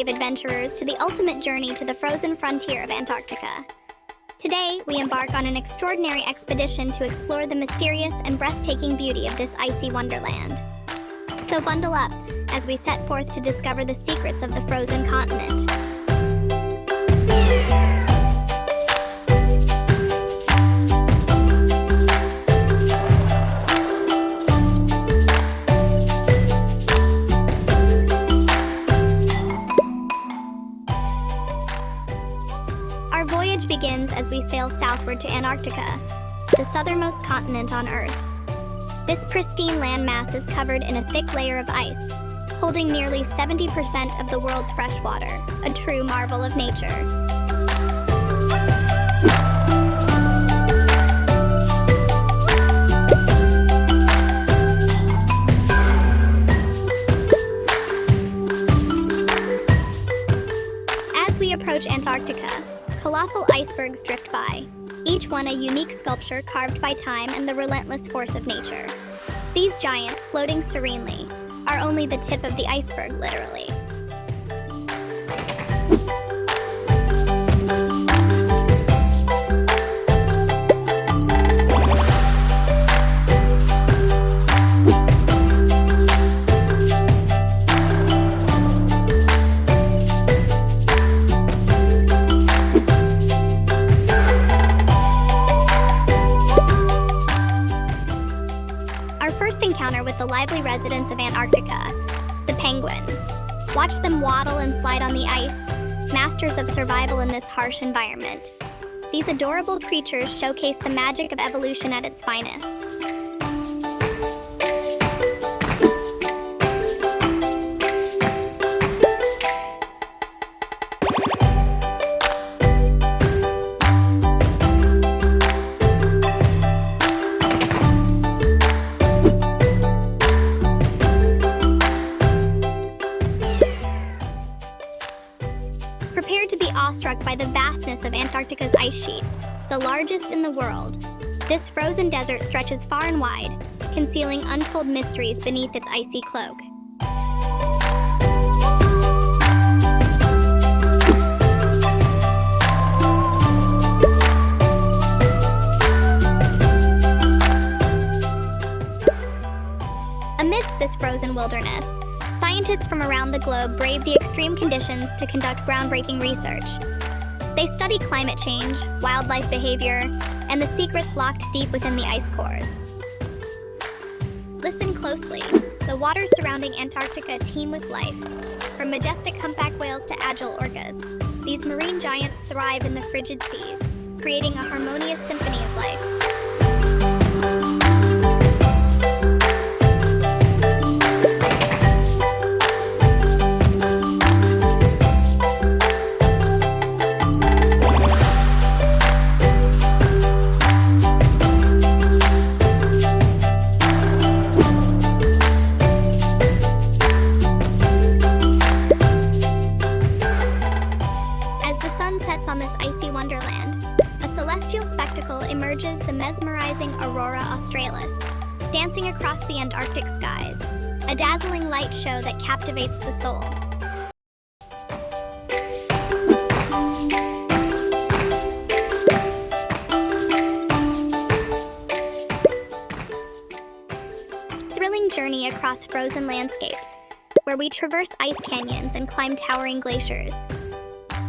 brave adventurers to the ultimate journey to the frozen frontier of Antarctica. Today, we embark on an extraordinary expedition to explore the mysterious and breathtaking beauty of this icy wonderland. So bundle up as we set forth to discover the secrets of the frozen continent. Our voyage begins as we sail southward to Antarctica, the southernmost continent on Earth. This pristine landmass is covered in a thick layer of ice, holding nearly 70% of the world's fresh water, a true marvel of nature. As we approach Antarctica, colossal icebergs drift by, each one a unique sculpture carved by time and the relentless force of nature. These giants, floating serenely, are only the tip of the iceberg, literally. Encounter with the lively residents of Antarctica, the penguins. Watch them waddle and slide on the ice, masters of survival in this harsh environment. These adorable creatures showcase the magic of evolution at its finest. Prepare to be awestruck by the vastness of Antarctica's ice sheet, the largest in the world. This frozen desert stretches far and wide, concealing untold mysteries beneath its icy cloak. Amidst this frozen wilderness, scientists from around the globe brave the extreme conditions to conduct groundbreaking research. They study climate change, wildlife behavior, and the secrets locked deep within the ice cores. Listen closely. The waters surrounding Antarctica teem with life. From majestic humpback whales to agile orcas, these marine giants thrive in the frigid seas, creating a harmonious symphony of life. Sets on this icy wonderland, a celestial spectacle emerges, the mesmerizing aurora australis, dancing across the Antarctic skies, a dazzling light show that captivates the soul. Thrilling journey across frozen landscapes, where we traverse ice canyons and climb towering glaciers.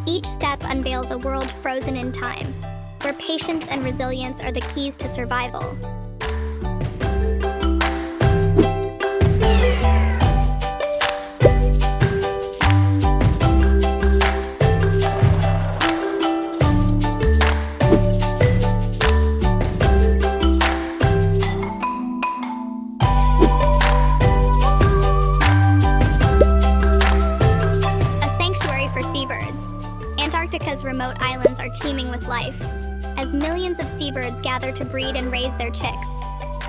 Each step unveils a world frozen in time, where patience and resilience are the keys to survival. A sanctuary for seabirds. Antarctica's remote islands are teeming with life, as millions of seabirds gather to breed and raise their chicks.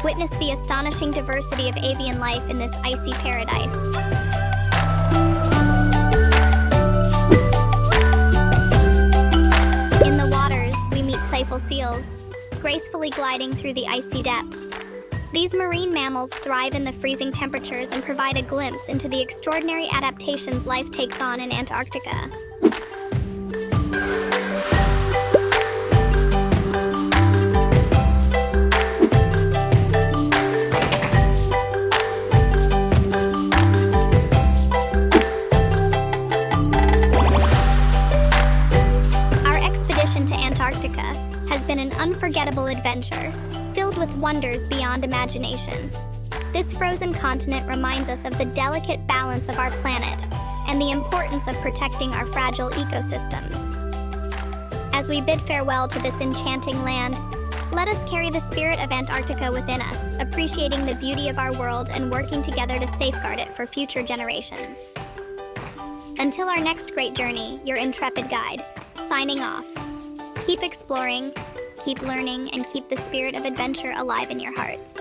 Witness the astonishing diversity of avian life in this icy paradise. In the waters, we meet playful seals, gracefully gliding through the icy depths. These marine mammals thrive in the freezing temperatures and provide a glimpse into the extraordinary adaptations life takes on in Antarctica. To Antarctica has been an unforgettable adventure, filled with wonders beyond imagination. This frozen continent reminds us of the delicate balance of our planet and the importance of protecting our fragile ecosystems. As we bid farewell to this enchanting land, let us carry the spirit of Antarctica within us, appreciating the beauty of our world and working together to safeguard it for future generations. Until our next great journey, your intrepid guide, signing off. Keep exploring, keep learning, and keep the spirit of adventure alive in your hearts.